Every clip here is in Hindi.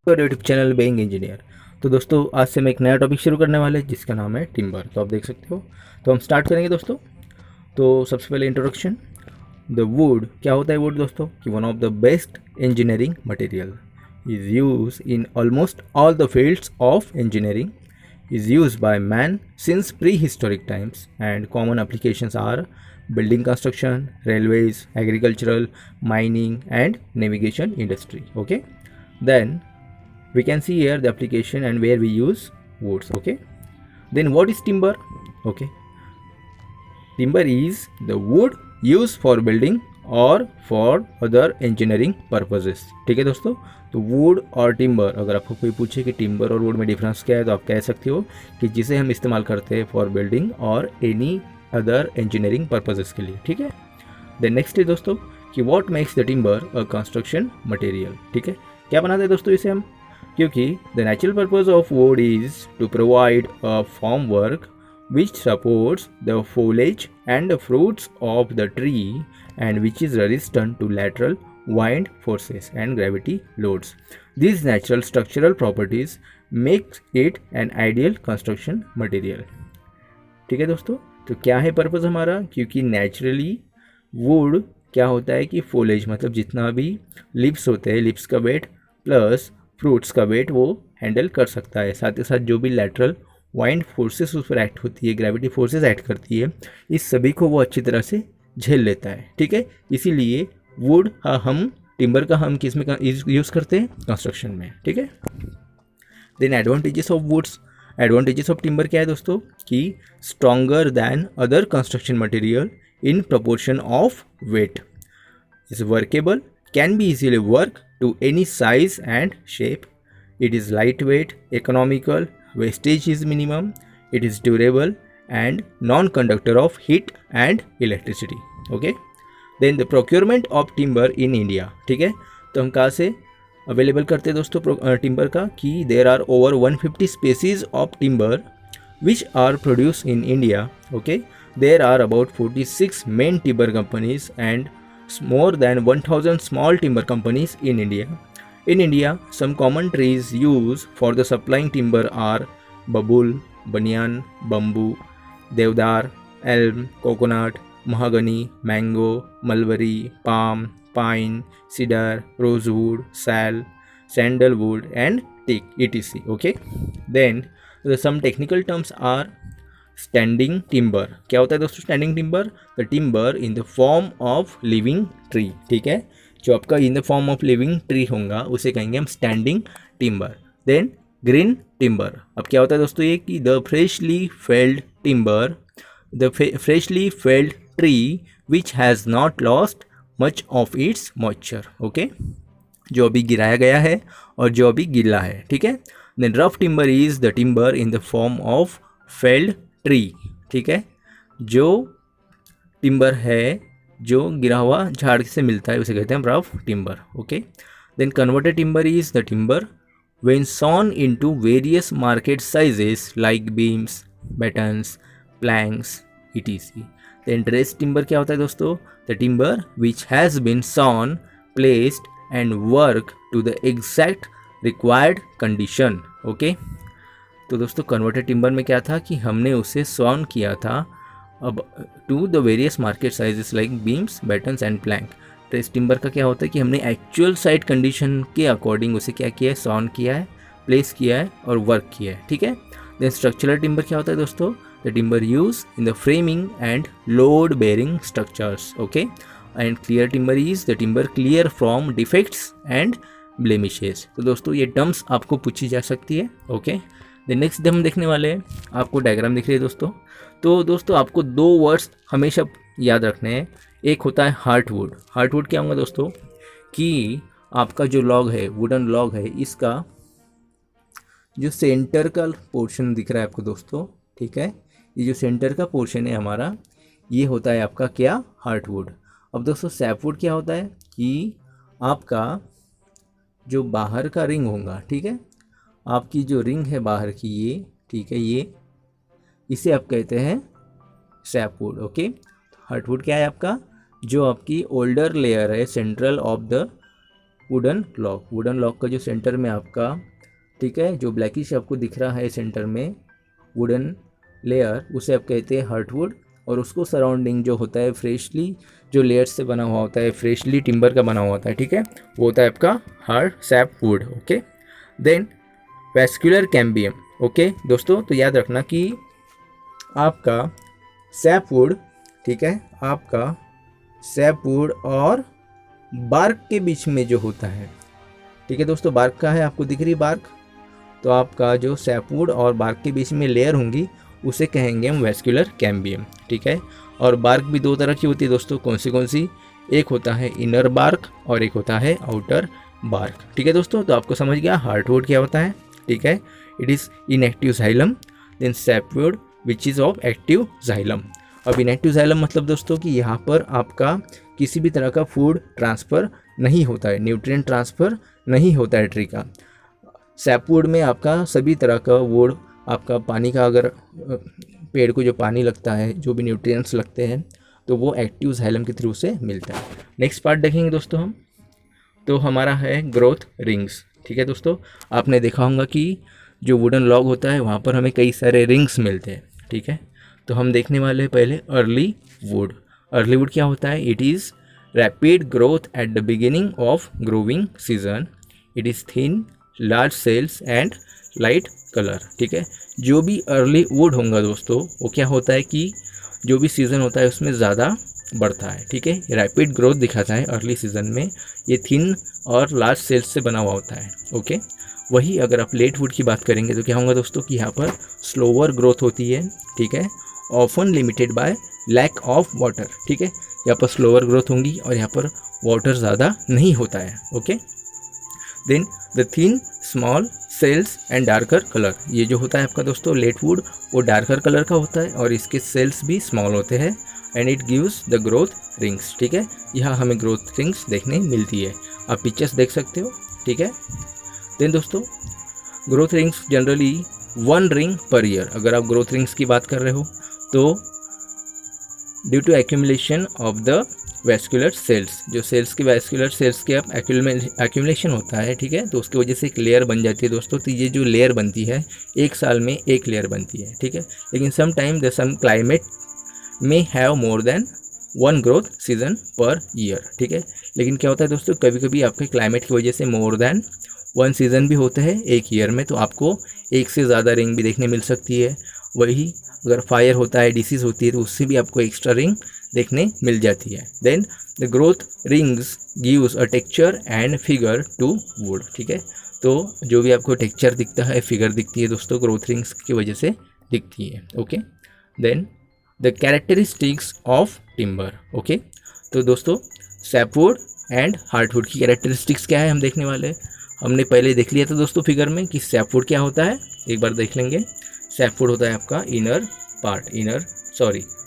और यूट्यूब चैनल बीइंग इंजीनियर। तो दोस्तों आज से मैं एक नया टॉपिक शुरू करने वाले जिसका नाम है टिम्बर। तो आप देख सकते हो। तो हम स्टार्ट करेंगे दोस्तों। तो सबसे पहले इंट्रोडक्शन। द वुड क्या होता है वुड दोस्तों कि one of the best engineering material is use in almost all the fields of engineering is used by man since prehistoric times, and common applications are building construction, railways, agricultural, mining and navigation industry. Okay, then we can see here the application and where we use woods. Okay, then what is timber? Okay, timber is the wood used for building और फॉर अदर इंजीनियरिंग पर्पजेस। ठीक है दोस्तों। तो वुड और टिम्बर, अगर आपको कोई पूछे कि टिम्बर और वुड में डिफरेंस क्या है तो आप कह सकते हो कि जिसे हम इस्तेमाल करते हैं फॉर बिल्डिंग और एनी अदर इंजीनियरिंग पर्पजेस के लिए। ठीक है। देन नेक्स्ट है दोस्तों कि what makes the timber a construction material. ठीक है, क्या बनाते हैं दोस्तों इसे हम, क्योंकि the natural purpose of wood is to provide a form work which supports the foliage and the fruits of the tree and which is resistant to lateral wind forces and gravity loads. These natural structural properties make it an ideal construction material. ठीक है दोस्तों। तो क्या है पर्पज़ हमारा, क्योंकि नेचुरली वुड क्या होता है कि फोलेज मतलब जितना भी लिप्स होते हैं, लिप्स का वेट प्लस फ्रूट्स का वेट वो हैंडल कर सकता है। साथ ही साथ जो भी लैटरल वाइंड फोर्सेस उस पर एक्ट होती है, ग्रेविटी फोर्सेस एक्ट करती है, इस सभी को वो अच्छी तरह से झेल लेता है। ठीक है, इसीलिए वुड हम टिम्बर का हम किस में यूज़ करते हैं, कंस्ट्रक्शन में। ठीक है। Then advantages of woods, advantages of timber क्या है दोस्तों कि stronger than other construction material in proportion of weight, is workable, can be easily work to any size and shape, it is light weight, economical, wastage is minimum, it is durable and non-conductor of heat and electricity. Okay, then the procurement of timber in India. ठीक है, तो हम कहाँ से अवेलेबल करते हैं दोस्तों टिम्बर का कि there are over 150 species of timber which are produced in India. Okay, there are about 46 main timber companies and more than 1000 small timber companies in India. In India, some common trees used for the supplying timber are babul, banyan, bamboo, deodar, elm, coconut, mahogany, mango, mulberry, palm, pine, cedar, rosewood, sandalwood, and teak, etc. Okay. Then some technical terms are standing timber. क्या होता है दोस्तों standing timber? The timber in the form of living tree. ठीक है, जो आपका in the form of living tree होगा उसे कहेंगे हम standing timber. Then green timber. अब क्या होता है दोस्तों ये कि the freshly felled timber, the freshly felled tree which has not lost much of its moisture. Okay, जो अभी गिराया गया है और जो अभी गिला है। ठीक है। Then rough timber is the timber in the form of felled tree. ठीक है, जो टिम्बर है जो गिरा हुआ झाड़ से मिलता है उसे कहते हैं rough timber. Okay. Then converted timber is the timber when sawn into various market sizes like beams, battens, planks, etc. Then dress timber क्या होता है दोस्तों? The timber which has been sawn, placed and work to the exact required condition. Okay. तो दोस्तों कन्वर्टेड टिम्बर में क्या था कि हमने उसे सॉन किया था अब to the various market sizes like beams, battens and plank. Dress timber का क्या होता है कि हमने एक्चुअल साइट कंडीशन के अकॉर्डिंग उसे क्या किया है, सॉन किया है, प्लेस किया है और वर्क किया है। ठीक है। देन स्ट्रक्चरल टिम्बर क्या होता है दोस्तों? The timber use in the framing and load bearing structures. Okay. And clear timber is the timber clear from defects and blemishes. तो दोस्तों ये टर्म्स आपको पूछी जा सकती है। ओके। देन नेक्स्ट हम देखने वाले हैं, आपको डायग्राम दिख रही है दोस्तों। तो दोस्तों आपको दो वर्ड्स हमेशा याद रखने हैं। एक होता है हार्टवुड। हार्टवुड क्या होगा दोस्तों कि आपका जो लॉग है, वुडन लॉग है, इसका जो सेंटर का पोर्शन दिख रहा है आपको दोस्तों, ठीक है, ये जो सेंटर का पोर्शन है हमारा, ये होता है आपका क्या, हार्टवुड। अब दोस्तों सैपवुड क्या होता है कि आपका जो बाहर का रिंग होगा, ठीक है, आपकी जो रिंग है बाहर की ये, ठीक है, ये इसे आप कहते हैं सैपवुड। ओके। हार्टवुड क्या है आपका, जो आपकी ओल्डर लेयर है central of the wooden log का जो सेंटर में आपका, ठीक है, जो ब्लैकिश आपको दिख रहा है सेंटर में वुडन लेयर, उसे आप कहते हैं हार्टवुड। और उसको सराउंडिंग जो होता है फ्रेशली, जो लेयर्स से बना हुआ होता है, फ्रेशली टिम्बर का बना हुआ होता है, ठीक है, वो होता है आपका hard sapwood. Okay, then vascular cambium. Okay दोस्तों, तो याद रखना कि आपका सैपवुड, ठीक है, आपका सैपवुड और बार्क के बीच में जो होता है, ठीक है दोस्तों, बार्क का है, आपको दिख रही बार्क, तो आपका जो सैपवुड और बार्क के बीच में लेयर होंगी उसे कहेंगे हम वैस्कुलर कैम्बियम, ठीक है। और बार्क भी दो तरह की होती है दोस्तों, कौन सी, एक होता है इनर बार्क और एक होता है आउटर बार्क, ठीक है दोस्तों। तो आपको समझ गया हार्टवुड क्या होता है, ठीक है, it is inactive xylem, then sapwood which is of active xylem. अब इनएक्टिव जाइलम मतलब दोस्तों कि यहाँ पर आपका किसी भी तरह का फूड ट्रांसफ़र नहीं होता है, न्यूट्रिएंट ट्रांसफ़र नहीं होता है ट्री का। सैपवुड में आपका सभी तरह का वुड, आपका पानी का, अगर पेड़ को जो पानी लगता है, जो भी न्यूट्रिएंट्स लगते हैं, तो वो एक्टिव जाइलम के थ्रू से मिलता है। नेक्स्ट पार्ट देखेंगे दोस्तों हम, तो हमारा है ग्रोथ रिंग्स, ठीक है दोस्तों। आपने देखा होगा कि जो वुडन लॉग होता है वहाँ पर हमें कई सारे रिंग्स मिलते हैं, ठीक है। तो हम देखने वाले हैं पहले अर्ली वुड। अर्ली वुड क्या होता है, it is rapid growth at the beginning of growing season, it is thin, large cells and light colour, ठीक है। जो भी अर्ली वुड होगा दोस्तों, वो क्या होता है कि जो भी सीज़न होता है उसमें ज़्यादा बढ़ता है, ठीक है, रैपिड ग्रोथ दिखाता है अर्ली सीज़न में, ये थिन और लार्ज सेल्स से बना हुआ होता है। ओके, वही अगर आप लेट वुड की बात करेंगे तो क्या होगा दोस्तों कि यहाँ पर स्लोअर ग्रोथ होती है, ठीक है, often limited by lack of water, ठीक है, यहाँ पर स्लोअर ग्रोथ होंगी और यहाँ पर वाटर ज़्यादा नहीं होता है। Okay, then the thin small cells and darker colour, ये जो होता है आपका दोस्तों लेट वुड, वो डार्कर कलर का होता है और इसके सेल्स भी स्मॉल होते हैं, and it gives the growth rings, ठीक है। यहाँ हमें ग्रोथ रिंग्स देखने मिलती है, आप पिक्चर्स देख सकते हो, ठीक है। देन दोस्तों growth rings generally 1 ring per year, अगर आप ग्रोथ रिंग्स की बात कर रहे हो तो due to accumulation of the vascular cells, जो सेल्स के वैस्कुलर सेल्स के अब एक्यूमुलेशन होता है, ठीक है, तो उसकी वजह से एक लेयर बन जाती है दोस्तों। तो ये जो लेयर बनती है एक साल में एक लेयर बनती है, ठीक है, लेकिन some time the same climate में have more than 1 growth season per year, ठीक है। लेकिन क्या होता है दोस्तों, कभी कभी आपके क्लाइमेट की वजह से मोर देन 1 सीज़न भी होते हैं एक ईयर में, तो आपको एक से ज़्यादा रिंग भी देखने मिल सकती है। वही अगर फायर होता है, डिसीज़ होती है, तो उससे भी आपको एक्स्ट्रा रिंग देखने मिल जाती है। Then the growth rings gives a texture and figure to wood, ठीक है, तो जो भी आपको टेक्सचर दिखता है, फिगर दिखती है दोस्तों, ग्रोथ रिंग्स की वजह से दिखती है। Okay, then the characteristics of timber. Okay, तो दोस्तों सैपवुड एंड हार्टवुड की कैरेक्टरिस्टिक्स क्या है हम देखने वाले हैं। हमने पहले देख लिया था दोस्तों फिगर में कि सैपवुड क्या होता है, एक बार देख लेंगे। सैपवुड होता है आपका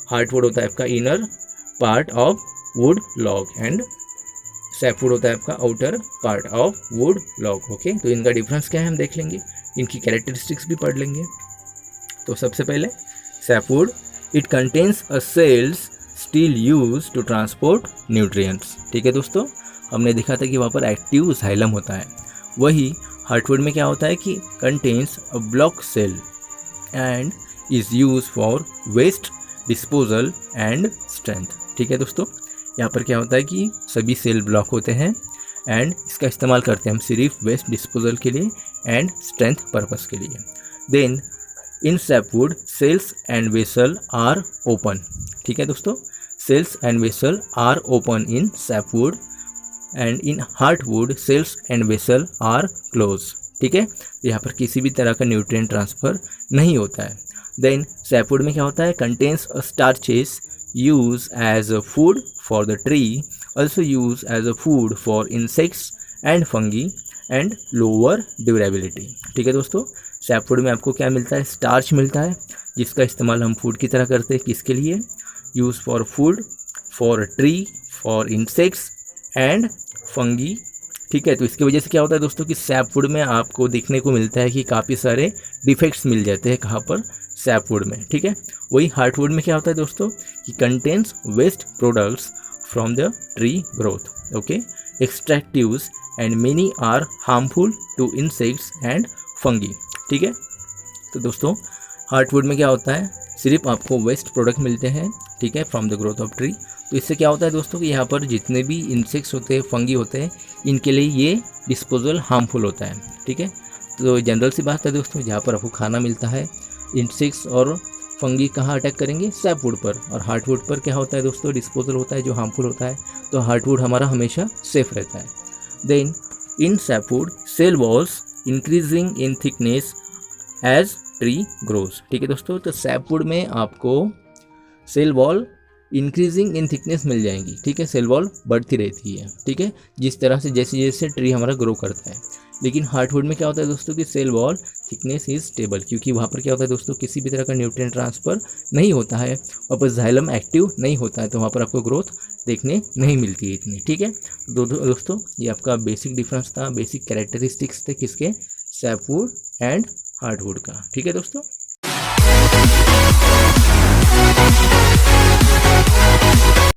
हार्टवुड होता है आपका inner part of would log and sapwood होता है आपका outer part of would log. Okay, तो इनका डिफरेंस क्या है हम देख लेंगे, इनकी कैरेक्टरिस्टिक्स भी पढ़ लेंगे। तो सबसे पहले sapwood, it contains a cells still use to transport nutrients, ठीक है दोस्तों, हमने देखा था कि वहाँ पर एक्टिव जाइलम होता है। वही हार्टवुड में क्या होता है कि contains a block cell and is use for waste disposal and strength, ठीक है दोस्तों, यहाँ पर क्या होता है कि सभी सेल ब्लॉक होते हैं एंड इसका इस्तेमाल करते हैं हम सिर्फ वेस्ट डिस्पोजल के लिए एंड स्ट्रेंथ पर्पस के लिए। Then in sapwood cells and vessel are open, ठीक है दोस्तों, cells and vessel are open in sapwood and in heartwood cells and vessel are close, ठीक है, यहाँ पर किसी भी तरह का न्यूट्रिएंट ट्रांसफ़र नहीं होता है। देन सैपवुड में क्या होता है, contains a starches use as a food for the tree, also use as a food for insects and fungi and lower durability, ठीक है दोस्तों। सैपवुड में आपको क्या मिलता है, स्टार्च मिलता है, जिसका इस्तेमाल हम फूड की तरह करते हैं, किसके लिए, use for food, for tree, for insects and fungi, ठीक है। तो इसकी वजह से क्या होता है दोस्तों कि सैपवुड में आपको देखने को मिलता है कि काफ़ी सारे डिफेक्ट्स मिल जाते हैं, कहाँ पर, सैपवुड में, ठीक है। वही हार्टवुड में क्या होता है दोस्तों कि contains waste products from the tree growth. Okay, extractives and many are harmful to insects and fungi. ठीक है, तो दोस्तों हार्टवुड में क्या होता है, सिर्फ आपको वेस्ट प्रोडक्ट मिलते हैं, ठीक है, from the growth of tree. तो इससे क्या होता है दोस्तों कि यहाँ पर जितने भी इंसेक्ट्स होते हैं, फंगी होते हैं, इनके लिए ये डिस्पोजल हार्मफुल होता है। ठीक है, तो जनरल सी बात है दोस्तों, जहाँ पर आपको खाना मिलता है, इंसेक्ट्स और फंगी कहाँ अटैक करेंगे, सैपवुड पर, और हार्टवुड पर क्या होता है दोस्तों, डिस्पोजल होता है जो हार्मफुल होता है। तो हार्टवुड हमारा हमेशा सेफ रहता है। Then in sapwood cell walls increasing in thickness as tree grows. ठीक है दोस्तों, तो सैपवुड में आपको cell wall increasing in thickness मिल जाएंगी। ठीक है, सेल वॉल बढ़ती रहती है। ठीक है, जिस तरह से जैसे जैसे ट्री हमारा ग्रो करता है। लेकिन हार्टवुड में क्या होता है दोस्तों कि cell wall thickness is stable, क्योंकि वहाँ पर क्या होता है दोस्तों, किसी भी तरह का न्यूट्रिएंट ट्रांसफर नहीं होता है, वहाँ पर जाइलम एक्टिव नहीं होता है, तो वहाँ पर आपको ग्रोथ देखने नहीं मिलती है इतनी। ठीक है, दोस्तों ये आपका बेसिक डिफरेंस था, बेसिक कैरेक्टरिस्टिक्स थे किसके, सैपवुड एंड हार्टवुड का। ठीक है दोस्तों।